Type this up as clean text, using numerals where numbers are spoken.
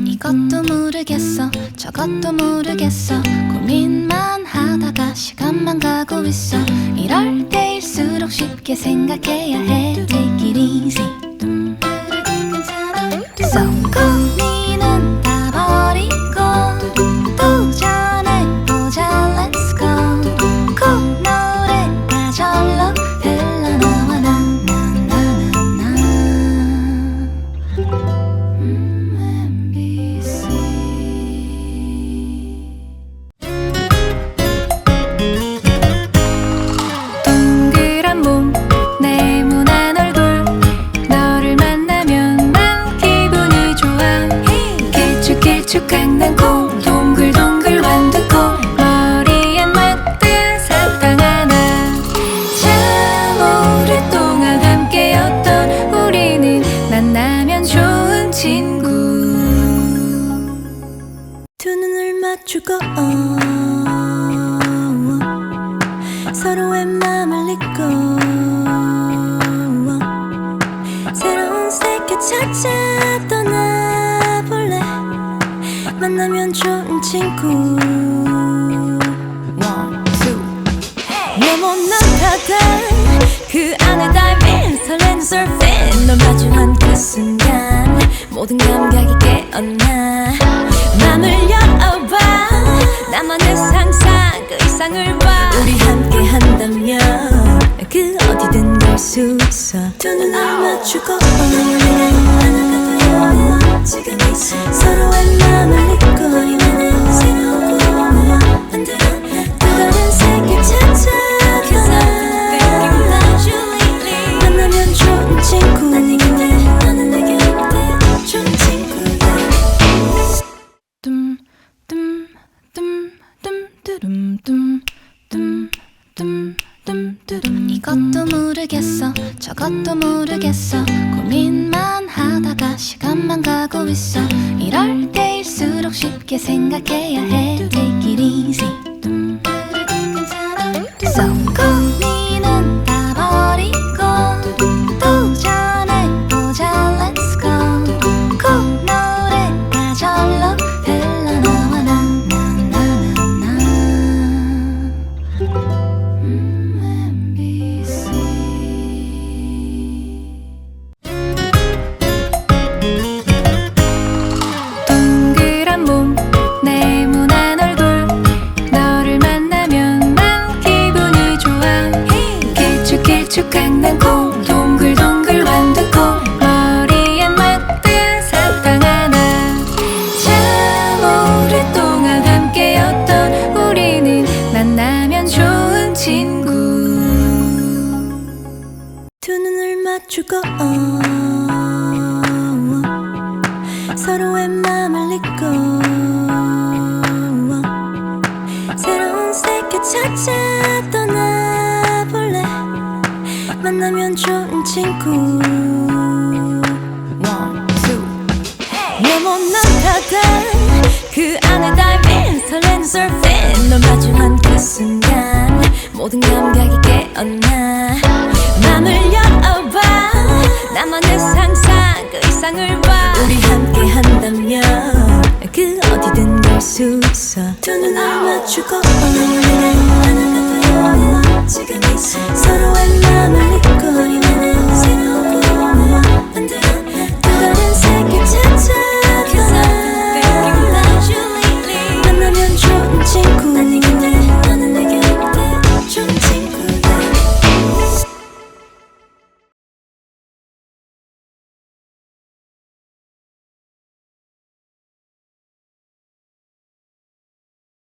이것도 모르겠어 저것도 모르겠어 고민만 하다가 시간만 가고 있어 이럴 때일수록 쉽게 생각해야 해 Take it easy So 고민은 다 버리고 도전해보자 Let's go 콧노래가 절로 흘러나와 나나나나 MBC 동그란 몸 네모난 얼굴 너를 만나면 난 기분이 좋아 길쭉길쭉한 낭콩 동글동글 완두콩 머리엔 맞든 사탕 하나 참 오랫동안 함께였던 우리는 만나면 좋은 친구 두 눈을 맞추고 서로의 맘을 잊고 새로운 세계 찾아 떠나볼래 만나면 좋은 친구 One, two 네모난 바다 그 안에 다이빙 설레는 surfing 널 마주한 그 순간 모든 감각이 깨어나 맘을 열어봐 나만의 상상 그 이상을 봐 우리 함께 한다면 그 어디든 갈 수 있어 두 눈을 맞추고 지금 이 순간 서로의 맘을 잊고 새로운 꿈을 만들어 또 다른 세계 찾아 만나면 좋은 친구 너는 내게 어때 좋은 친구야 이것도 모르겠어 저것도 모르겠어 고민만 하다가 시간만 가고 있어 이럴 때일수록 쉽게 생각해야 해 Take it easy So 고민은 다 버리고 도전해보자 Let's go 콧노래가 절로 흘러나와 나나나나 MBC 동그란 몸 네모난 얼굴 너를 만나면 난 기분이 좋아 길쭉길쭉한 낭콩 동글동글 완두콩 머리엔 맞든 사탕 하나 참 오랫동안 함께였던 우리는 만나면 좋은 친구 두 눈을 맞추고 서로의 맘을 잊고 새로운 세계 찾아 떠나볼래 만나면 좋은 친구 One, two 네모난 바다 그 안에 다이빙 설레는 surfing 널 마주한 그 순간 모든 감각이 깨어나 맘을 열어봐 나만의 상상 그 이상을 봐 우리 함께 한다면 그 어디든 갈 수 있어 두 눈을 맞추고 지금 이 순간 서로의 맘